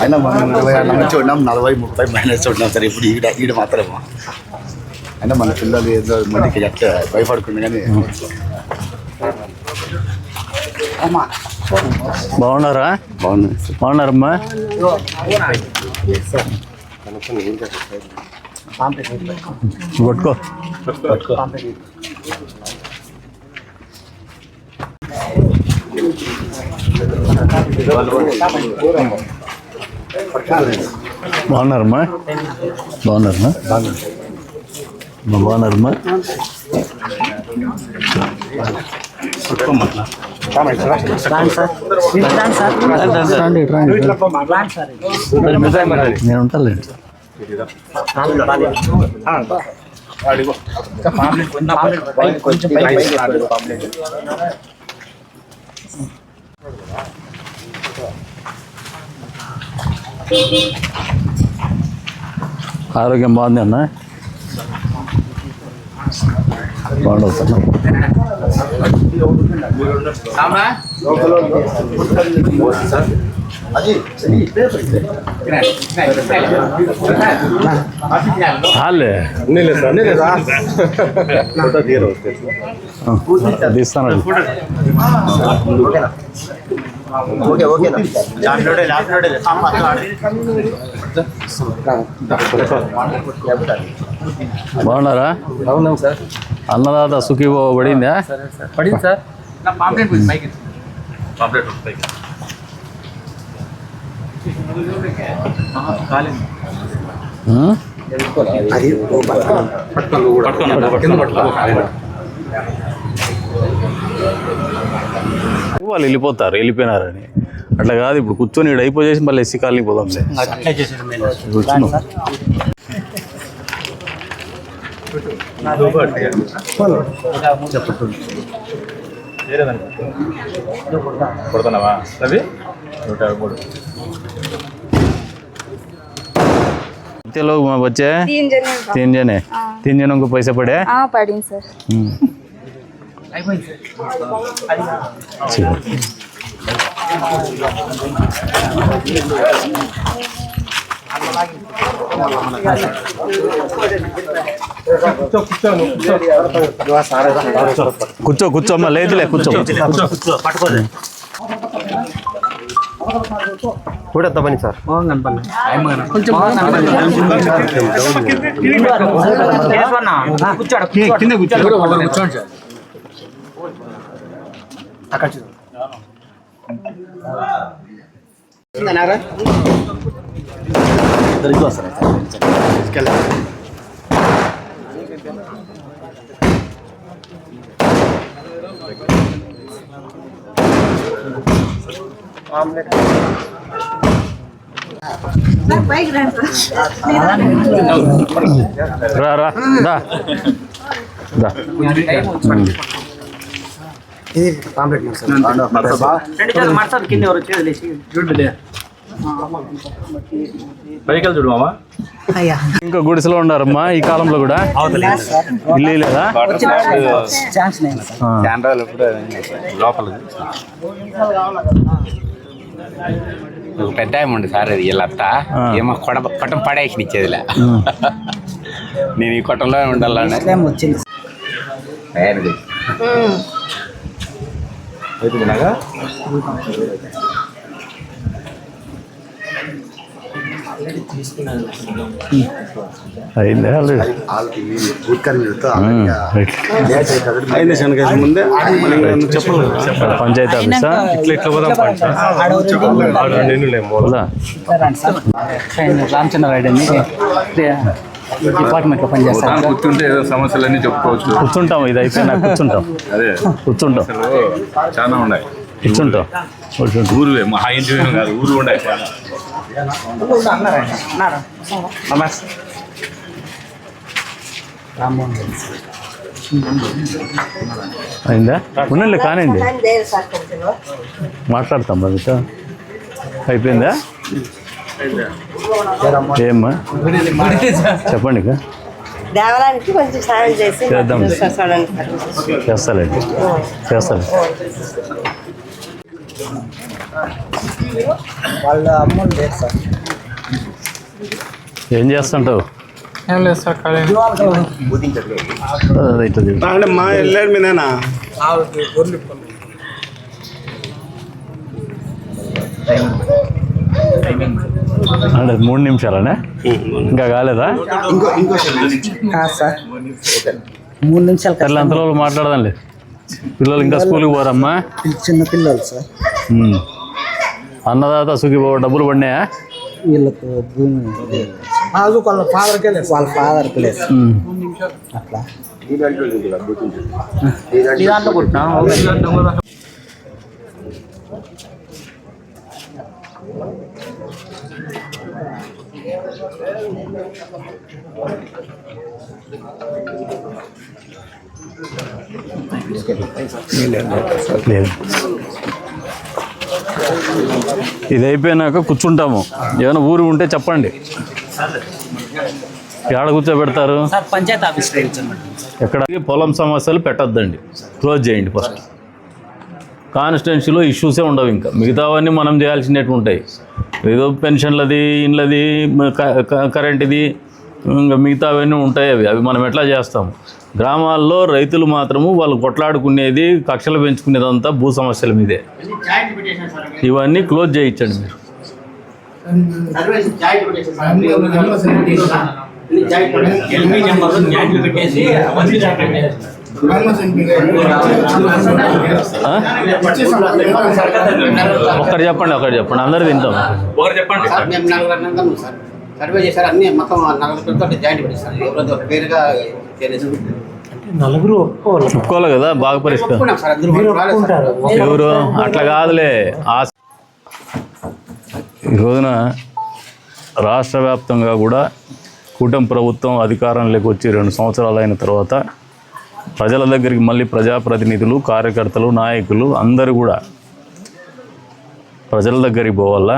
అయినా మనం 26 నుంచి ఉన్నాం, 40-30 మైనస్ ఉన్నాం సార్. ఇప్పుడు ఈడ మాత్రమా అయినా మన పిల్లలు ఏదో మందికి ఎట్లా భయపడుకుంది కానీ. బాగున్నారా? బాగున్నారమ్మా. కొట్టుకో బాగున్నారమ్మా. బాగున్నారమ్మా. నేను ఉంటానులేండి. ఆరోగ్యం బాగుంది అన్న? బాగుండవు సార్. తీస్తాను. బాగున్నారా? అవునాం సార్. అన్నదాత సుఖీభావ పడిందా? పడింది సార్. వాళ్ళు వెళ్ళిపోతారు, వెళ్ళిపోయినారని అట్లా కాదు. ఇప్పుడు కూర్చొని ఇక్కడ అయిపోయేసి మళ్ళీ ఎస్సీ కాలనీ పోదాం సార్. कितने लोग बच्चे हैं? 3 जने 3 जनों को पैसे पड़े? हाँ पड़ी सर। కూర్చో కూర్చోమ్మా. లేదులే కూర్చో. కూడా తప్పని సార్. కింద కూర్చోండి సార్. రా రా దా దా. ఇంకా గుడిసెలో ఉండారమ్మా ఈ కాలంలో కూడా? ఇల్లు లేదా? పెద్ద ఉండి సార్. అది వీళ్ళత్తా ఏమో కొట్టం పడేసి ఇచ్చేదిలే. నేను ఈ కొట్టంలో ఉండాలని పంచాయతీ ఆఫీసా? రామచంద్ర డిపార్ట్మెంట్లో పనిచేస్తాను. కూర్చుంటే ఏదో సమస్యలన్నీ చెప్పుకోవచ్చు. కూర్చుంటాం. ఇది అయిపోయినా కూర్చుంటాం. అదే కూర్చుంటాం. చాలా ఉన్నాయి. కూర్చుంటాం. ఊరువే మా ఇంటి కాదు, ఊరు ఉన్నాయి. అయిందా? ఉండండి కానివ్వండి, మాట్లాడతాం మీతో. అయిపోయిందా? ఏమ్మా చెప్పండి ఇక. దేవాలయానికి కొంచెం సాయం చేసి చేద్దాం. చేస్తానండి చేస్తాను. వాళ్ళ అమ్మలు లేదు సార్. ఏం చేస్తుంటావు? ఏం లేదు సార్. మా వెళ్ళారు మీదేనా అంటే 3 నిమిషాలనే ఇంకా కాలేదా? సార్ 3 నిమిషాలు సర్లే అంతలో మాట్లాడదాంలే. పిల్లలు ఇంకా స్కూల్కి పోరమ్మా? చిన్న పిల్లలు సార్. అన్నదాత సుఖీబాబు డబ్బులు పడినాయా? వీళ్ళకు భూమి వాళ్ళ ఫాదర్కి లేదు అట్లా. లేదు. ఇది అయిపోయినాక కూర్చుంటాము. ఏమైనా ఊరు ఉంటే చెప్పండి. ఎక్కడ కూర్చోబెడతారు? పంచాయతీ ఆఫీస్ ఎక్కడ? పొలం సమస్యలు పెట్టద్దండి, క్లోజ్ చేయండి ఫస్ట్. కాన్స్టిట్యున్సీలో ఇష్యూసే ఉండవు. ఇంకా మిగతావన్నీ మనం చేయాల్సినవి ఉంటాయి. ఏదో పెన్షన్లది, ఇండ్లది, కరెంట్ది, ఇంకా మిగతావన్నీ ఉంటాయి. అవి మనం ఎట్లా చేస్తాము? గ్రామాల్లో రైతులు మాత్రము వాళ్ళు కొట్లాడుకునేది, కక్షలు పెంచుకునేదంతా భూ సమస్యల మీదే. ఇవన్నీ క్లోజ్ చేయించండి మీరు. ఒక్కటి చెప్పండి అందరూ తింటాం. సర్వే చేశారు అన్ని మొత్తం 40 జాయింట్ పెట్టిస్తారు. ఎవరితో పేరుగా నలుగురు ఒప్పుకోవాలి కదా, బాగా పరిష్కారం. ఎవరు అట్లా కాదులే. ఈ రోజున రాష్ట్ర వ్యాప్తంగా కూడా కూటమి ప్రభుత్వం అధికారంలోకి వచ్చి 2 సంవత్సరాలు అయిన తర్వాత ప్రజల దగ్గరికి మళ్ళీ ప్రజాప్రతినిధులు, కార్యకర్తలు, నాయకులు అందరూ కూడా ప్రజల దగ్గరికి పోవాలా.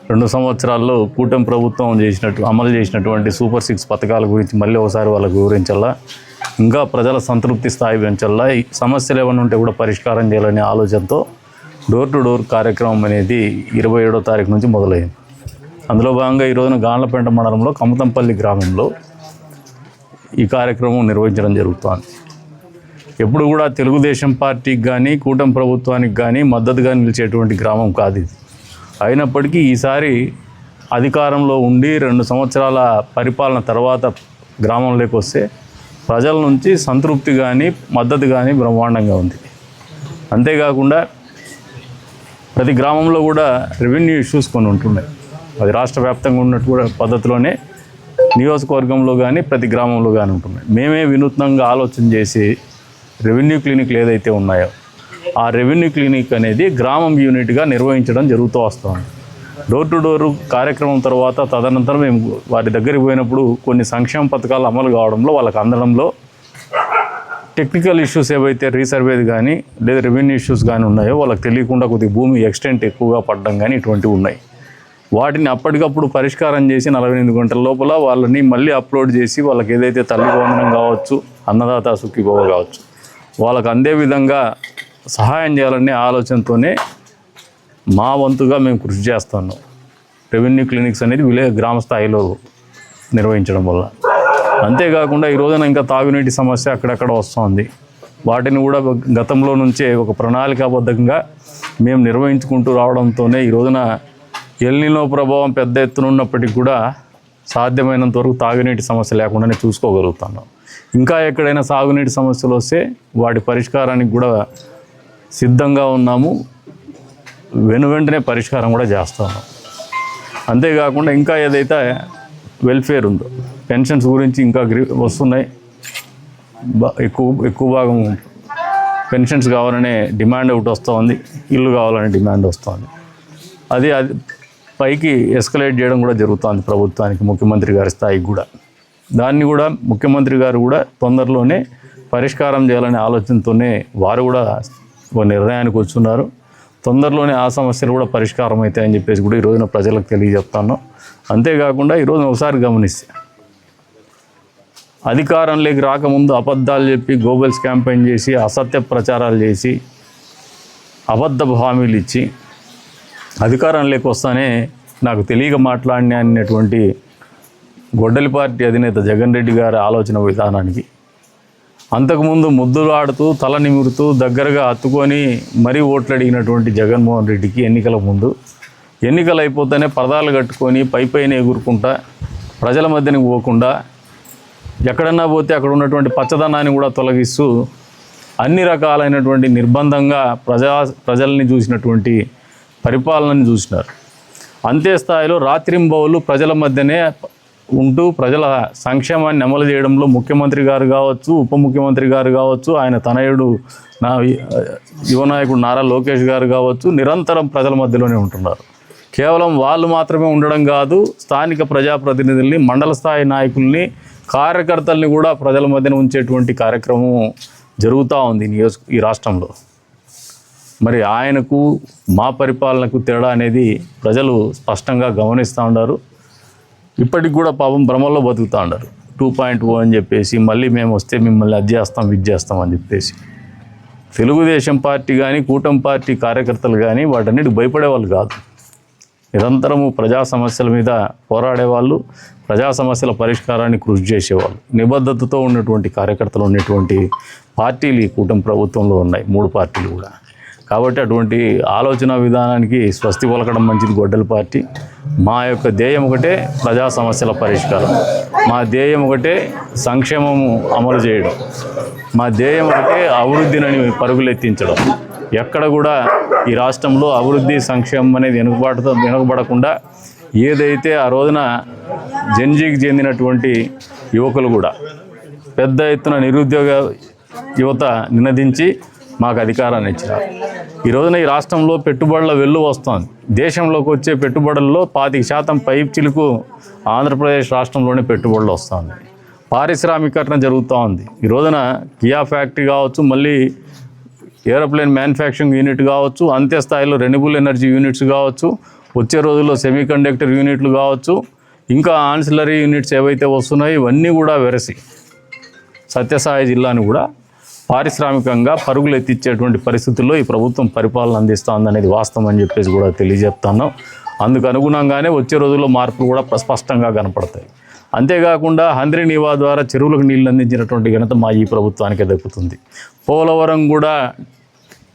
2 సంవత్సరాల్లో కూటమి ప్రభుత్వం అమలు చేసినటువంటి సూపర్ 6 పథకాల గురించి మళ్ళీ ఒకసారి వాళ్ళకు వివరించాలా. ఇంకా ప్రజల సంతృప్తి స్థాయి పెంచాలా. ఈ సమస్యలు ఏమైనా ఉంటే కూడా పరిష్కారం చేయాలనే ఆలోచనతో డోర్ టు డోర్ కార్యక్రమం అనేది 27వ తారీఖు నుంచి మొదలైంది. అందులో భాగంగా ఈరోజున గాన్లపేట మండలంలో కమతంపల్లి గ్రామంలో ఈ కార్యక్రమం నిర్వహించడం జరుగుతోంది. ఎప్పుడు కూడా తెలుగుదేశం పార్టీకి కానీ కూటమి ప్రభుత్వానికి కానీ మద్దతుగా నిలిచేటువంటి గ్రామం కాదు ఇది. అయినప్పటికీ ఈసారి అధికారంలో ఉండి 2 సంవత్సరాల పరిపాలన తర్వాత గ్రామంలోకి వస్తే ప్రజల నుంచి సంతృప్తి కానీ మద్దతు కానీ బ్రహ్మాండంగా ఉంది. అంతేకాకుండా ప్రతి గ్రామంలో కూడా రెవెన్యూ ఇష్యూస్ కొన్ని ఉంటున్నాయి. అది రాష్ట్ర వ్యాప్తంగా ఉన్నట్టు కూడా పద్ధతిలోనే నియోజకవర్గంలో కానీ ప్రతి గ్రామంలో కానీ ఉంటున్నాయి. మేమే వినూత్నంగా ఆలోచన చేసి రెవెన్యూ క్లినిక్లు ఏదైతే ఉన్నాయో ఆ రెవెన్యూ క్లినిక్ అనేది గ్రామం యూనిట్గా నిర్వహించడం జరుగుతూ వస్తుంది. డోర్ టు డోర్ కార్యక్రమం తర్వాత తదనంతరం మేము వారి దగ్గరికి పోయినప్పుడు కొన్ని సంక్షేమ పథకాలు అమలు కావడంలో వాళ్ళకి అందడంలో టెక్నికల్ ఇష్యూస్ ఏవైతే రీసర్వేది కానీ లేదా రెవెన్యూ ఇష్యూస్ కానీ ఉన్నాయో వాళ్ళకి తెలియకుండా కొద్దిగా భూమి ఎక్స్టెంట్ ఎక్కువగా పడడం కానీ ఇటువంటివి ఉన్నాయి. వాటిని అప్పటికప్పుడు పరిష్కారం చేసి 48 గంటల లోపల వాళ్ళని మళ్ళీ అప్లోడ్ చేసి వాళ్ళకి ఏదైతే తల్లి వందనం కావచ్చు, అన్నదాత సుఖీభవ కావచ్చు, వాళ్ళకు అందే విధంగా సహాయం చేయాలనే ఆలోచనతోనే మా వంతుగా మేము కృషి చేస్తున్నాం. రెవెన్యూ క్లినిక్స్ అనేది గ్రామ స్థాయిలో నిర్వహించడం వల్ల. అంతేకాకుండా ఈ రోజున ఇంకా తాగునీటి సమస్య అక్కడక్కడ వస్తుంది. వాటిని కూడా గతంలో నుంచే ఒక ప్రణాళికాబద్ధంగా మేము నిర్వహించుకుంటూ రావడంతోనే ఈ రోజున ఎల్నినో ప్రభావం పెద్ద ఎత్తున ఉన్నప్పటికీ కూడా సాధ్యమైనంత వరకు తాగునీటి సమస్య లేకుండానే చూసుకోగలుగుతున్నాం. ఇంకా ఎక్కడైనా సాగునీటి సమస్యలు వస్తే వాటి పరిష్కారానికి కూడా సిద్ధంగా ఉన్నాము. వెంటనే పరిష్కారం కూడా చేస్తాము. అంతేకాకుండా ఇంకా ఏదైతే వెల్ఫేర్ ఉందో పెన్షన్స్ గురించి ఇంకా వస్తున్నాయి. ఎక్కువ భాగం పెన్షన్స్ కావాలనే డిమాండ్ ఒకటి వస్తుంది, ఇల్లు కావాలనే డిమాండ్ వస్తుంది. అది పైకి ఎస్కలేట్ చేయడం కూడా జరుగుతుంది ప్రభుత్వానికి, ముఖ్యమంత్రి గారి స్థాయికి కూడా. దాన్ని కూడా ముఖ్యమంత్రి గారు కూడా తొందరలోనే పరిష్కారం చేయాలనే ఆలోచనతోనే వారు కూడా ఒక నిర్ణయానికి వచ్చున్నారు. తొందరలోనే ఆ సమస్యలు కూడా పరిష్కారం అవుతాయని చెప్పేసి కూడా ఈ రోజున ప్రజలకు తెలియజెప్తాను. అంతేకాకుండా ఈరోజు ఒకసారి గమనిస్తే అధికారంలోకి రాకముందు అబద్ధాలు చెప్పి గోబెల్స్ క్యాంపెయిన్ చేసి అసత్య ప్రచారాలు చేసి అబద్ధపు హామీలు ఇచ్చి అధికారంలోకి వస్తానే నాకు తెలియక మాట్లాడినా అనేటువంటి గొడ్డలి పార్టీ అధినేత జగన్ రెడ్డి గారి ఆలోచన విధానానికి అంతకుముందు ముద్దులాడుతూ తల నిమురుతూ దగ్గరగా హత్తుకొని మరీ ఓట్లు అడిగినటువంటి జగన్మోహన్ రెడ్డికి ఎన్నికల ముందు ఎన్నికలు అయిపోతేనే పరదాలు కట్టుకొని పైపైన ఎగురుకుంటా ప్రజల మధ్యనికి పోకుండా ఎక్కడన్నా పోతే అక్కడ ఉన్నటువంటి పచ్చదనాన్ని కూడా తొలగిస్తూ అన్ని రకాలైనటువంటి నిర్బంధంగా ప్రజల్ని చూసినటువంటి పరిపాలనని చూసినారు. అంతే స్థాయిలో రాత్రింబవళ్ళు ప్రజల మధ్యనే ఉంటూ ప్రజల సంక్షేమాన్ని అమలు చేయడంలో ముఖ్యమంత్రి గారు కావచ్చు, ఉప ముఖ్యమంత్రి గారు కావచ్చు, ఆయన తనయుడు యువనాయకుడు నారా లోకేష్ గారు కావచ్చు, నిరంతరం ప్రజల మధ్యలోనే ఉంటున్నారు. కేవలం వాళ్ళు మాత్రమే ఉండడం కాదు, స్థానిక ప్రజాప్రతినిధుల్ని, మండల స్థాయి నాయకుల్ని, కార్యకర్తల్ని కూడా ప్రజల మధ్యన ఉంచేటువంటి కార్యక్రమం జరుగుతూ ఉంది ఈ రాష్ట్రంలో. మరి ఆయనకు మా పరిపాలనకు తేడా అనేది ప్రజలు స్పష్టంగా గమనిస్తూ ఉన్నారు. ఇప్పటికి కూడా పాపం భ్రమల్లో బతుకుతూ ఉన్నారు. 2.0 అని చెప్పేసి మళ్ళీ మేము వస్తే మిమ్మల్ని అది చేస్తాం ఇది చేస్తాం అని చెప్పేసి. తెలుగుదేశం పార్టీ కానీ కూటమి పార్టీ కార్యకర్తలు కానీ వాటన్నిటికి భయపడేవాళ్ళు కాదు. నిరంతరము ప్రజా సమస్యల మీద పోరాడేవాళ్ళు, ప్రజా సమస్యల పరిష్కారాన్ని కృషి చేసేవాళ్ళు, నిబద్ధతతో ఉన్నటువంటి కార్యకర్తలు ఉన్నటువంటి పార్టీలు ఈ కూటమి ప్రభుత్వంలో ఉన్నాయి, 3 పార్టీలు కూడా. కాబట్టి అటువంటి ఆలోచన విధానానికి స్వస్తి పలకడం మంచిది గొడ్డలి పార్టీ. మా యొక్క ధ్యేయం ఒకటే ప్రజా సమస్యల పరిష్కారం, మా ధ్యేయం ఒకటే సంక్షేమము అమలు చేయడం, మా ధ్యేయం ఒకటే అభివృద్ధిని పరుగులెత్తించడం. ఎక్కడ కూడా ఈ రాష్ట్రంలో అభివృద్ధి సంక్షేమం అనేది వెనుకబడకుండా ఏదైతే ఆ రోజున జెన్జీకి చెందినటువంటి యువకులు కూడా పెద్ద ఎత్తున నిరుద్యోగ యువత నినదించి మాకు అధికారాన్ని ఇచ్చినారు. ఈ రోజున ఈ రాష్ట్రంలో పెట్టుబడుల వెల్లు వస్తుంది. దేశంలోకి వచ్చే పెట్టుబడుల్లో 25% పై చిలుకు ఆంధ్రప్రదేశ్ రాష్ట్రంలోనే పెట్టుబడులు వస్తుంది. పారిశ్రామికరణ జరుగుతూ ఉంది. ఈ రోజున కియా ఫ్యాక్టరీ కావచ్చు, మళ్ళీ ఏరోప్లేన్ మ్యానుఫ్యాక్చరింగ్ యూనిట్ కావచ్చు, అంత్య స్థాయిలో రెన్యూబుల్ ఎనర్జీ యూనిట్స్ కావచ్చు, వచ్చే రోజుల్లో సెమీకండక్టర్ యూనిట్లు కావచ్చు, ఇంకా ఆన్సిలరీ యూనిట్స్ ఏవైతే వస్తున్నాయో ఇవన్నీ కూడా వెరసి సత్యసాయి జిల్లాని కూడా పారిశ్రామికంగా పరుగులు ఎత్తిచ్చేటువంటి పరిస్థితుల్లో ఈ ప్రభుత్వం పరిపాలన అందిస్తుందనేది వాస్తవం అని చెప్పేసి కూడా తెలియజెప్తాను. అందుకు అనుగుణంగానే వచ్చే రోజుల్లో మార్పులు కూడా స్పష్టంగా కనపడతాయి. అంతేకాకుండా హంద్రీ నీవా ద్వారా చెరువులకు నీళ్లు అందించినటువంటి ఘనత మా ఈ ప్రభుత్వానికే దక్కుతుంది. పోలవరం కూడా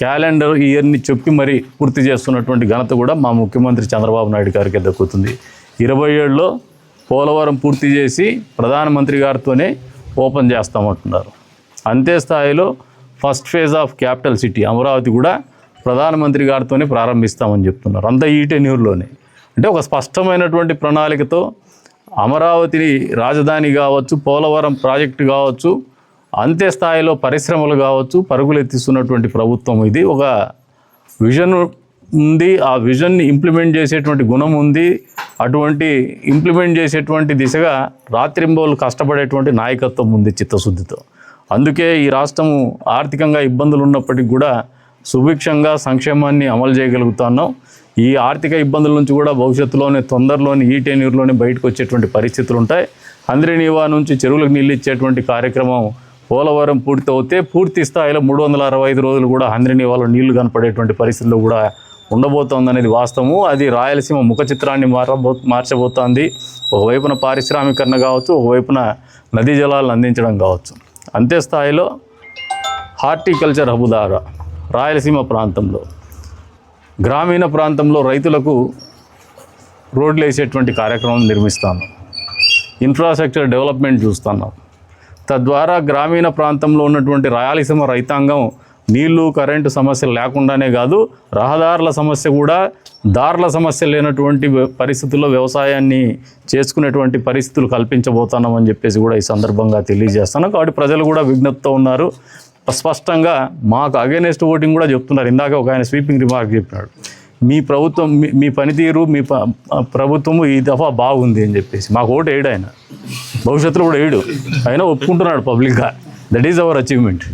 క్యాలెండర్ ఇయర్ని చెప్పి మరీ పూర్తి చేస్తున్నటువంటి ఘనత కూడా మా ముఖ్యమంత్రి చంద్రబాబు నాయుడు గారికి దక్కుతుంది. 27లో పోలవరం పూర్తి చేసి ప్రధానమంత్రి గారితోనే ఓపెన్ చేస్తామంటున్నారు. అంతే స్థాయిలో first phase of capital city Amaravati కూడా ప్రధానమంత్రి గారితోనే ప్రారంభిస్తామని చెప్తున్నారు. అంతా ఈ టెన్యూర్లోనే. అంటే ఒక స్పష్టమైనటువంటి ప్రణాళికతో అమరావతిని రాజధాని కావచ్చు, పోలవరం ప్రాజెక్టు కావచ్చు, అంతే స్థాయిలో పరిశ్రమలు కావచ్చు పరుగులు ఎత్తిస్తున్నటువంటి ప్రభుత్వం ఇది. ఒక విజన్ ఉంది, ఆ విజన్ని ఇంప్లిమెంట్ చేసేటువంటి గుణం ఉంది. అటువంటి ఇంప్లిమెంట్ చేసేటువంటి దిశగా రాత్రింబవళ్ళు కష్టపడేటువంటి నాయకత్వం ఉంది చిత్తశుద్ధితో. అందుకే ఈ రాష్ట్రము ఆర్థికంగా ఇబ్బందులు ఉన్నప్పటికీ కూడా సుభిక్షంగా సంక్షేమాన్ని అమలు చేయగలుగుతున్నాం. ఈ ఆర్థిక ఇబ్బందుల నుంచి కూడా భవిష్యత్తులోనే తొందరలోనే ఈ టెన్యూర్లోనే బయటకు వచ్చేటువంటి పరిస్థితులు ఉంటాయి. హంద్రీ నీవా నుంచి చెరువులకు నీళ్ళు ఇచ్చేటువంటి కార్యక్రమం పోలవరం పూర్తి పూర్తి స్థాయిలో 365 రోజులు కూడా హంద్రీ నీవాలో నీళ్లు కనపడేటువంటి పరిస్థితుల్లో కూడా ఉండబోతోంది అనేది వాస్తవము. అది రాయలసీమ ముఖ చిత్రాన్ని మార్చబోతోంది. ఒకవైపున పారిశ్రామికరణ కావచ్చు, ఒకవైపున నదీ జలాలను అందించడం కావచ్చు. అంతే స్థాయిలో హార్టికల్చర్ హబ్ ద్వారా రాయలసీమ ప్రాంతంలో గ్రామీణ ప్రాంతంలో రైతులకు రోడ్లు వేసేటువంటి కార్యక్రమం నిర్మిస్తాను. ఇన్ఫ్రాస్ట్రక్చర్ డెవలప్మెంట్ చూస్తున్నాం. తద్వారా గ్రామీణ ప్రాంతంలో ఉన్నటువంటి రాయలసీమ రైతాంగం నీళ్లు కరెంటు సమస్యలు లేకుండానే కాదు, రహదారుల సమస్య కూడా, దారుల సమస్య లేనటువంటి పరిస్థితుల్లో వ్యవసాయాన్ని చేసుకునేటువంటి పరిస్థితులు కల్పించబోతున్నామని చెప్పేసి కూడా ఈ సందర్భంగా తెలియజేస్తాను. కాబట్టి ప్రజలు కూడా విజ్ఞప్తితో ఉన్నారు. స్పష్టంగా మాకు అగైనెస్ట్ ఓటింగ్ కూడా చెప్తున్నారు. ఇందాక ఒక ఆయన స్వీపింగ్ రిమార్క్ చెప్పినాడు, మీ ప్రభుత్వం మీ పనితీరు మీ ప్రభుత్వము ఈ దఫా బాగుంది అని చెప్పేసి. మాకు ఓటు వేయడు ఆయన, భవిష్యత్తులో కూడా వేయడు, అయినా ఒప్పుకుంటున్నాడు పబ్లిక్గా. That is our achievement.